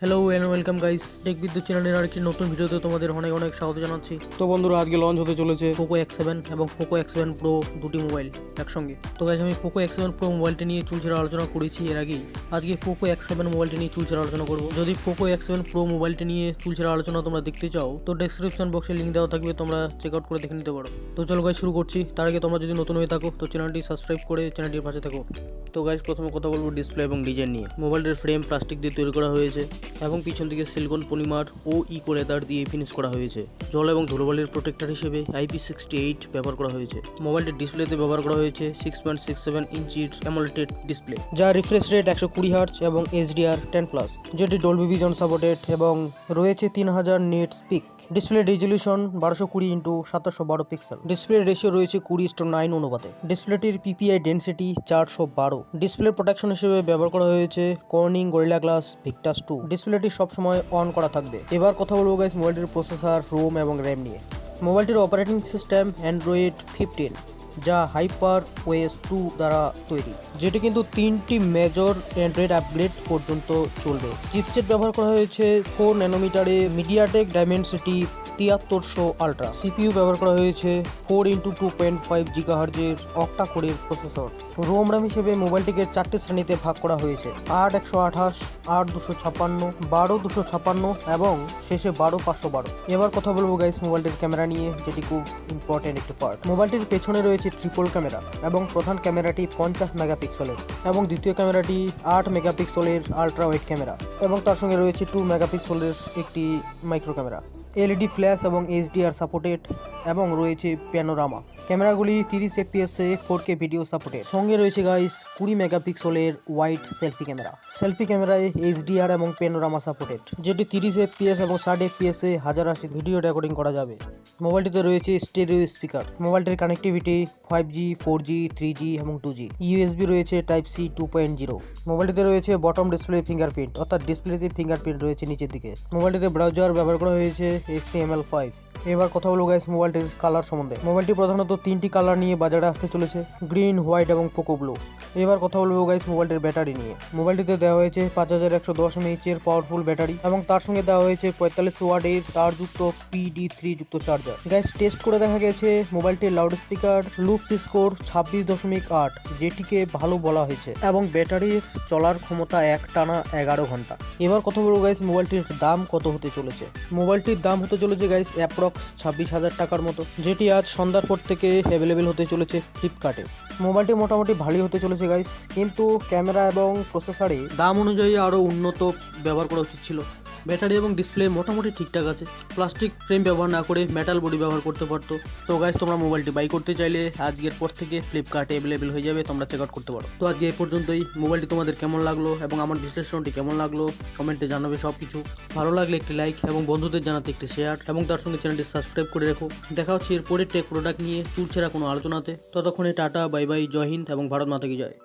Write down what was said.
Hello and welcome guys, tech Bidyut চ্যানেলের আরেকটি নতুন ভিডিওতে তোমাদের অনেক অনেক স্বাগত জানাচ্ছি। তো বন্ধুরা, আজকে লঞ্চ হতে চলেছে POCO X7 এবং POCO X7 Pro দুটি মোবাইল একসঙ্গে। তো গাইস, আমি POCO X7 Pro মোবাইলটি নিয়ে চুলচেরা আলোচনা করেছি এর আগেই। আজকে POCO X7 মোবাইলটি নিয়ে চুলচেরা আলোচনা করব। যদি POCO X7 Pro মোবাইলটি নিয়ে চুলচেরা আলোচনা তোমরা দেখতে চাও তো ডেসক্রিপশন বক্সে লিংক দেওয়া থাকবে, তোমরা চেক আউট করে দেখে নিতে পারো। তো চলো গাইস, শুরু করছি। তার আগে তোমরা যদি নতুন হয়ে থাকো তো চ্যানেলটি সাবস্ক্রাইব করে চ্যানেলটির পাশে থাকো। তো গাইস, প্রথমে কথা বলবো ডিসপ্লে এবং ডিজাইন নিয়ে। মোবাইলের ফ্রেম প্লাস্টিক দিয়ে তৈরি করা হয়েছে এবং পিছন দিকে সিলিকন পলিমার ও ইকো লেদার দিয়ে ফিনিশ করা হয়েছে। জল এবং ধুলোবালির প্রোটেক্টর হিসেবে IP68 ব্যবহার করা হয়েছে। মোবাইলটির ডিসপ্লেতে ব্যবহার করা হয়েছে 6.67 ইঞ্চির অ্যামোলেড ডিসপ্লে, যা রিফ্রেশ রেট 120 হার্জ এবং HDR10+, যেটি ডলবি ভিজন সাপোর্টেড, এবং রয়েছে 3000 nit peak. Display resolution 1220x2712 pixel. Display ratio রয়েছে 20:9 অনুপাতে। ডিসপ্লেটির PPI ডেনসিটি 412। ডিসপ্লে প্রোটেকশন হিসেবে ব্যবহার করা হয়েছে কর্নিং গরিলা গ্লাস ভিক্টাস 2। ডিসপ্লেটি সবসময় অন করা থাকবে। এবার কথা বলবো গাইস মোবাইলটির প্রসেসর, রোম এবং র্যাম নিয়ে। মোবাইলটির অপারেটিং সিস্টেম অ্যান্ড্রয়েড 15, যা হাইপার ওএস 2 দ্বারা তৈরি, যেটি কিন্তু 3টি মেজর অ্যান্ড্রয়েড আপগ্রেড পর্যন্ত চলবে। চিপসেট ব্যবহার করা হয়েছে 4 ন্যানোমিটারে মিডিয়াটেক ডাইমেনসিটি 7300 আলট্রা। CPU ব্যবহার করা হয়েছে 4x2.5 GHz অক্টা কোরের প্রসেসর। রোম র্যাম হিসেবে মোবাইলটিকে 4টি শ্রেণীতে ভাগ করা হয়েছে: 8 128, 8 256, 12 256 এবং শেষে 12 512। এবার কথা বলবো গাইস মোবাইলটির ক্যামেরা নিয়ে, যেটি খুব ইম্পর্টেন্ট একটি পার্ট। মোবাইলটির পেছনে রয়েছে ট্রিপল ক্যামেরা এবং প্রধান ক্যামেরাটি 50 মেগাপিক্সেলের এবং দ্বিতীয় ক্যামেরাটি 8 মেগাপিক্সেলের আলট্রা ওয়াইড ক্যামেরা, এবং তার সঙ্গে রয়েছে 2 মেগাপিক্সেলের একটি মাইক্রো ক্যামেরা। LED ফ্ল্যাশ এবং HDR সাপোর্টেড, এবং রয়েছে প্যানোরামা। ক্যামেরাগুলি 30 fps এ 4K ভিডিও সাপোর্টেড। সঙ্গে রয়েছে গাইস 20 মেগাপিক্সেলের ওয়াইড সেলফি ক্যামেরা। সেলফি ক্যামেরায় HDR এবং প্যানোরামা সাপোর্টেড, যেটি 30 fps এবং 60 fps এ 1080 ভিডিও রেকর্ডিং করা যাবে। মোবাইলটিতে রয়েছে stereo speaker. মোবাইলটির connectivity 5G, 4G, 3G এবং 2G। USB রয়েছে Type C 2.0। মোবাইলটিতে রয়েছে বটম ডিসপ্লে ফিঙ্গারপ্রিন্ট, অর্থাৎ ডিসপ্লেতে ফিঙ্গারপ্রিন্ট রয়েছে নিচের দিকে। মোবাইলটিতে ব্রাউজার ব্যবহার করা হয়েছে HTML5। এবার কথা বলবো গাইস মোবাইলটির কালার সম্বন্ধে। মোবাইলটি প্রধানত 3টি কালার নিয়ে বাজারে আসতে চলেছে: গ্রিন, হোয়াইট এবং পোকো ব্লু। এবার কথা বলবো গাইস মোবাইলটির ব্যাটারি নিয়ে। মোবাইলটিতে দেওয়া হয়েছে 5110 mAh এর পাওয়ারফুল ব্যাটারি, এবং তার সঙ্গে দেওয়া হয়েছে 45 ওয়াটের তারযুক্ত PD3 যুক্ত চার্জার। গাইস, টেস্ট করে দেখা গেছে মোবাইলটির লাউড স্পিকার লুপস স্কোর 26.8, যেটিকে ভালো বলা হয়েছে, এবং ব্যাটারির চলার ক্ষমতা একটানা 11 ঘন্টা। এবার কথা বলবো গাইস মোবাইলটির দাম কত হতে চলেছে। মোবাইলটির দাম হতে চলেছে গাইস অ্যাপ্রক্স 26,000 টাকার মতো, যেটি আজ সন্ধ্যার পর থেকে অ্যাভেলেবেল হতে চলেছে ফ্লিপকার্টে। মোবাইলটি মোটামুটি ভালোই হতে চলেছে গাইস, কিন্তু ক্যামেরা এবং প্রসেসরে দাম অনুযায়ী আরও উন্নত ব্যবহার করা উচিত ছিল। ব্যাটারি এবং ডিসপ্লে মোটামুটি ঠিকঠাক আছে। প্লাস্টিক ফ্রেম ব্যবহার না করে মেটাল বডি ব্যবহার করতে পারতো। তো গাইস, তোমরা মোবাইলটি বাই করতে চাইলে আজকের পর থেকে ফ্লিপকার্টে অ্যাভেলেবেল হয়ে যাবে, তোমরা চেক আউট করতে পারো। তো আজকে এই পর্যন্তই। মোবাইলটি তোমাদের কেমন লাগলো এবং আমার বিশ্লেষণটি কেমন লাগলো কমেন্টে জানাবে সব কিছু। ভালো লাগলে একটি লাইক এবং বন্ধুদের জানাতে একটি শেয়ার, এবং তার সঙ্গে চ্যানেলটি সাবস্ক্রাইব করে রেখো। দেখা হচ্ছে এরপরের টেক প্রোডাক্ট নিয়ে চুলছেরা কোনো আলোচনাতে। ততক্ষণে টাটা, বাই বাই, জয় হিন্দ এবং ভারত মাতা কি জয়।